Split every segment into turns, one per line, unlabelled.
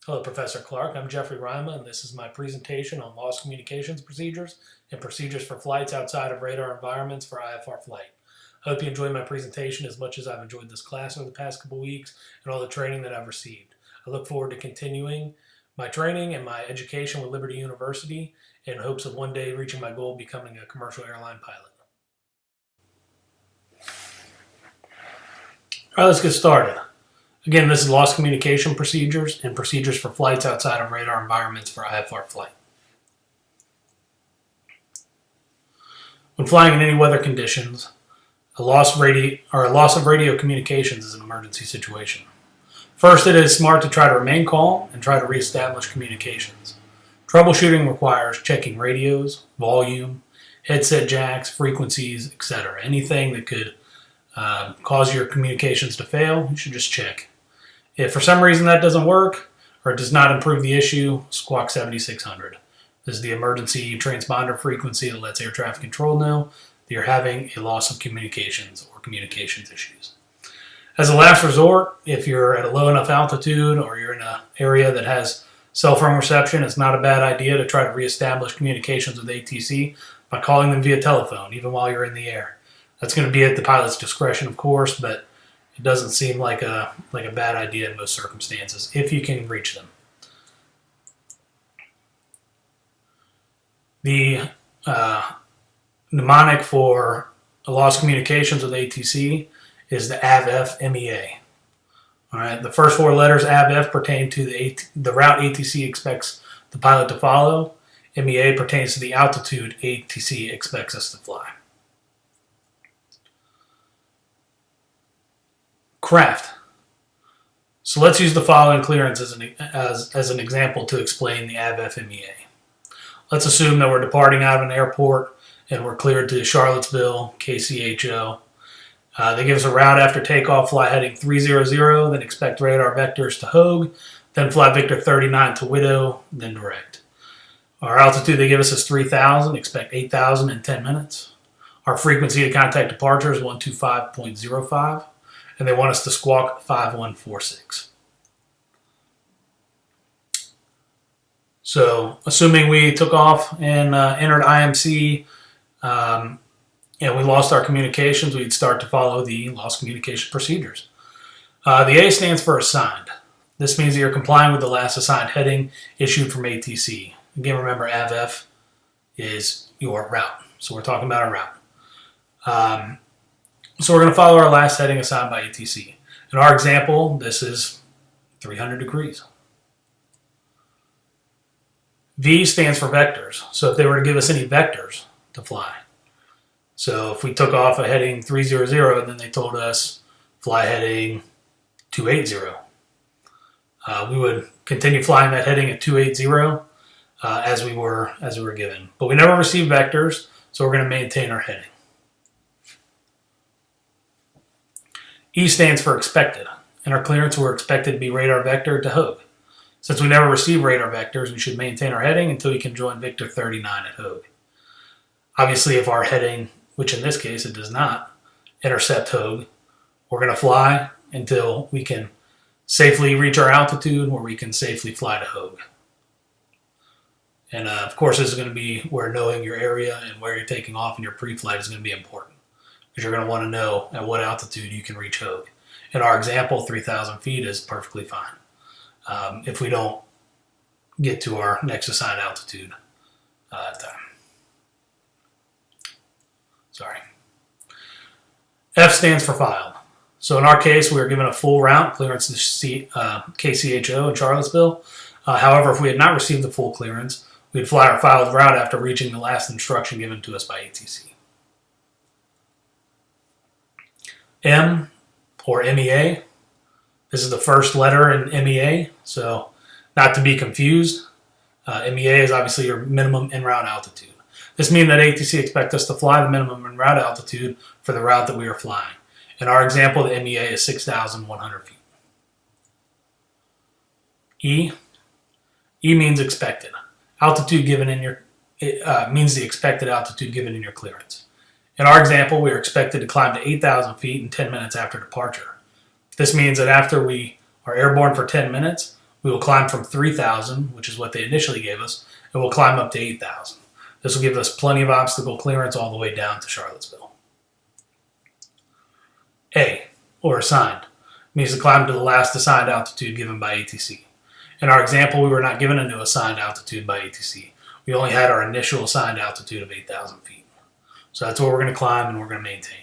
Hello, Professor Clark. I'm Jeffrey Rima, and this is my presentation on lost communications procedures and procedures for flights outside of radar environments for IFR flight. I hope you enjoyed my presentation as much as I've enjoyed this class over the past couple weeks and all the training that I've received. I look forward to continuing my training and my education with Liberty University in hopes of one day reaching my goal of becoming a commercial airline pilot. All right, let's get started. Again, this is lost communication procedures and procedures for flights outside of radar environments for IFR flight. When flying in any weather conditions, a loss of radio communications is an emergency situation. First, it is smart to try to remain calm and try to reestablish communications. Troubleshooting requires checking radios, volume, headset jacks, frequencies, etc. Anything that could cause your communications to fail, you should just check. If for some reason that doesn't work or it does not improve the issue, squawk 7600. This is the emergency transponder frequency that lets air traffic control know that you're having a loss of communications or communications issues. As a last resort, if you're at a low enough altitude or you're in an area that has cell phone reception, it's not a bad idea to try to reestablish communications with ATC by calling them via telephone, even while you're in the air. That's going to be at the pilot's discretion, of course, but it doesn't seem like a bad idea in most circumstances, if you can reach them. The mnemonic for lost communications with ATC is the AVIF MEA. All right, the first four letters AVIF pertain to the route ATC expects the pilot to follow. MEA pertains to the altitude ATC expects us to fly. Craft. So let's use the following clearance as an example to explain the AVIF MEA. Let's assume that we're departing out of an airport and we're cleared to Charlottesville, KCHO. They give us a route after takeoff, fly heading 300, then expect radar vectors to Hogue, then fly Victor 39 to Widow, then direct. Our altitude they give us is 3,000, expect 8,000 in 10 minutes. Our frequency to contact departure is 125.05. And they want us to squawk 5146. So, assuming we took off and entered IMC and we lost our communications, we'd start to follow the lost communication procedures. The A stands for assigned. This means that you're complying with the last assigned heading issued from ATC. Again, remember AVIF is your route. So we're talking about a route. So we're going to follow our last heading assigned by ATC. In our example, this is 300 degrees. V stands for vectors. So if they were to give us any vectors to fly. So if we took off a heading 300 and then they told us fly heading 280, we would continue flying that heading at 280 as we were given. But we never received vectors, so we're going to maintain our heading. E stands for expected. In our clearance, we're expected to be radar vector to Hogue. Since we never receive radar vectors, we should maintain our heading until we can join Victor 39 at Hogue. Obviously, if our heading, which in this case it does not, intercept Hogue, we're going to fly until we can safely reach our altitude where we can safely fly to Hogue. And of course, this is going to be where knowing your area and where you're taking off in your pre-flight is going to be important. Because you're going to want to know at what altitude you can reach Hogue. In our example, 3,000 feet is perfectly fine if we don't get to our next assigned altitude time. Sorry. F stands for filed. So in our case, we were given a full route clearance to KCHO in Charlottesville. However, if we had not received the full clearance, we'd fly our filed route after reaching the last instruction given to us by ATC. M, or MEA. This is the first letter in MEA, so not to be confused. MEA is obviously your minimum en route altitude. This means that ATC expects us to fly the minimum en route altitude for the route that we are flying. In our example, the MEA is 6,100 feet. E means expected. Altitude given in your means the expected altitude given in your clearance. In our example, we are expected to climb to 8,000 feet in 10 minutes after departure. This means that after we are airborne for 10 minutes, We will climb from 3,000, which is what they initially gave us, and we'll climb up to 8,000. This will give us plenty of obstacle clearance all the way down to Charlottesville. A, or assigned, means to climb to the last assigned altitude given by ATC. In our example, we were not given a new assigned altitude by ATC. We only had our initial assigned altitude of 8,000 feet. So that's what we're going to climb and we're going to maintain.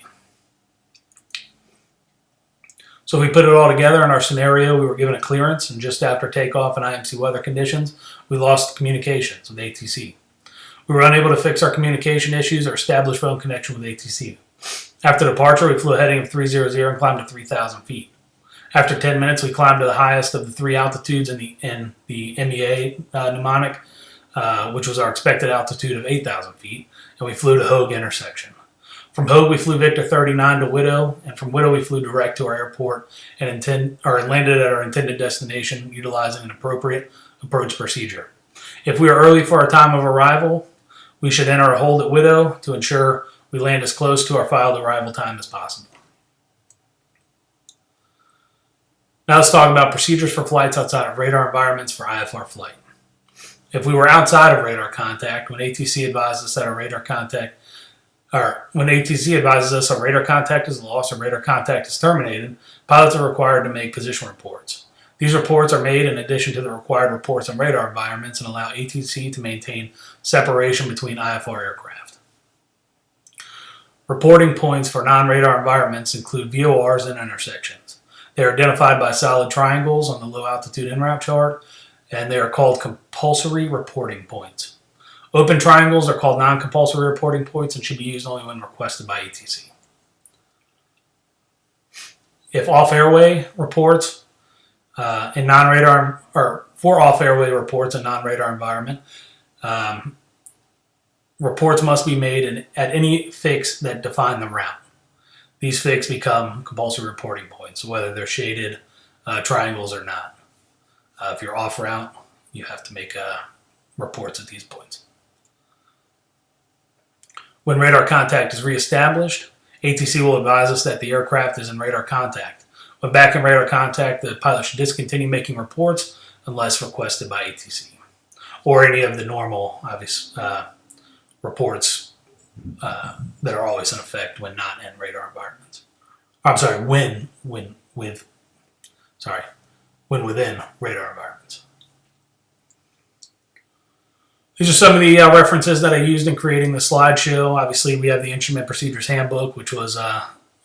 So if we put it all together in our scenario, we were given a clearance, and just after takeoff in IMC weather conditions, we lost communications with ATC. We were unable to fix our communication issues or establish phone connection with ATC. After departure, we flew a heading of 300 and climbed to 3,000 feet. After 10 minutes, we climbed to the highest of the three altitudes in the MEA mnemonic, which was our expected altitude of 8,000 feet, and we flew to Hogue intersection. From Hogue, we flew Victor 39 to Widow, and from Widow, we flew direct to our airport and landed at our intended destination utilizing an appropriate approach procedure. If we are early for our time of arrival, we should enter a hold at Widow to ensure we land as close to our filed arrival time as possible. Now let's talk about procedures for flights outside of radar environments for IFR flight. If we were outside of radar contact, when ATC advises us our radar contact is lost or radar contact is terminated, pilots are required to make position reports. These reports are made in addition to the required reports on radar environments and allow ATC to maintain separation between IFR aircraft. Reporting points for non-radar environments include VORs and intersections. They are identified by solid triangles on the low altitude en route chart, and they are called compulsory reporting points. Open triangles are called non-compulsory reporting points and should be used only when requested by ATC. If off-airway reports in non-radar, or for off-airway reports in non-radar environment, reports must be made at any fix that define the route. These fix become compulsory reporting points, whether they're shaded triangles or not. If you're off route, you have to make reports at these points. When radar contact is reestablished, ATC will advise us that the aircraft is in radar contact. When back in radar contact, the pilot should discontinue making reports unless requested by ATC, or any of the normal obvious reports that are always in effect when not in radar environments. I'm sorry, when within radar environments. These are some of the references that I used in creating the slideshow. Obviously, we have the Instrument Procedures Handbook, which was,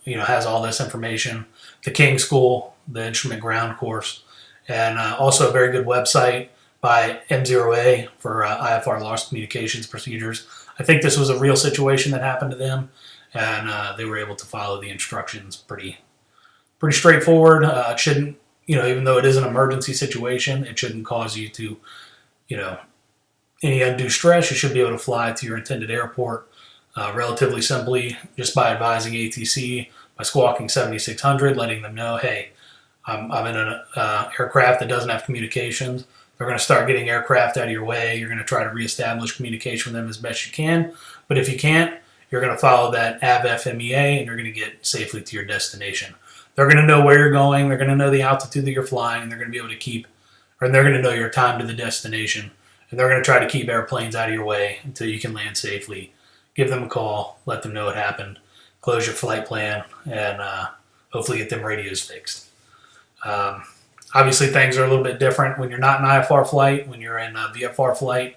has all this information. The King School, the Instrument Ground Course, and also a very good website by M0A for IFR lost communications procedures. I think this was a real situation that happened to them, and they were able to follow the instructions pretty straightforward. It shouldn't, even though it is an emergency situation, it shouldn't cause you to, any undue stress. You should be able to fly to your intended airport relatively simply just by advising ATC, by squawking 7600, letting them know, hey, I'm in an aircraft that doesn't have communications. They're going to start getting aircraft out of your way. You're going to try to reestablish communication with them as best you can. But if you can't, you're going to follow that AVIA MEA and you're going to get safely to your destination. They're going to know where you're going. They're going to know the altitude that you're flying. And they're going to be able to they're going to know your time to the destination. And they're going to try to keep airplanes out of your way until you can land safely. Give them a call, let them know what happened, close your flight plan, and hopefully get them radios fixed. Obviously, things are a little bit different when you're not in IFR flight. When you're in VFR flight,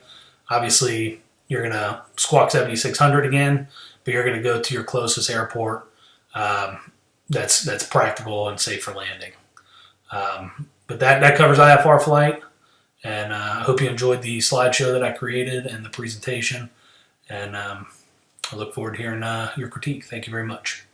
obviously, you're going to squawk 7600 again, but you're going to go to your closest airport that's practical and safe for landing. But that covers IFR flight. And I hope you enjoyed the slideshow that I created and the presentation. And I look forward to hearing your critique. Thank you very much.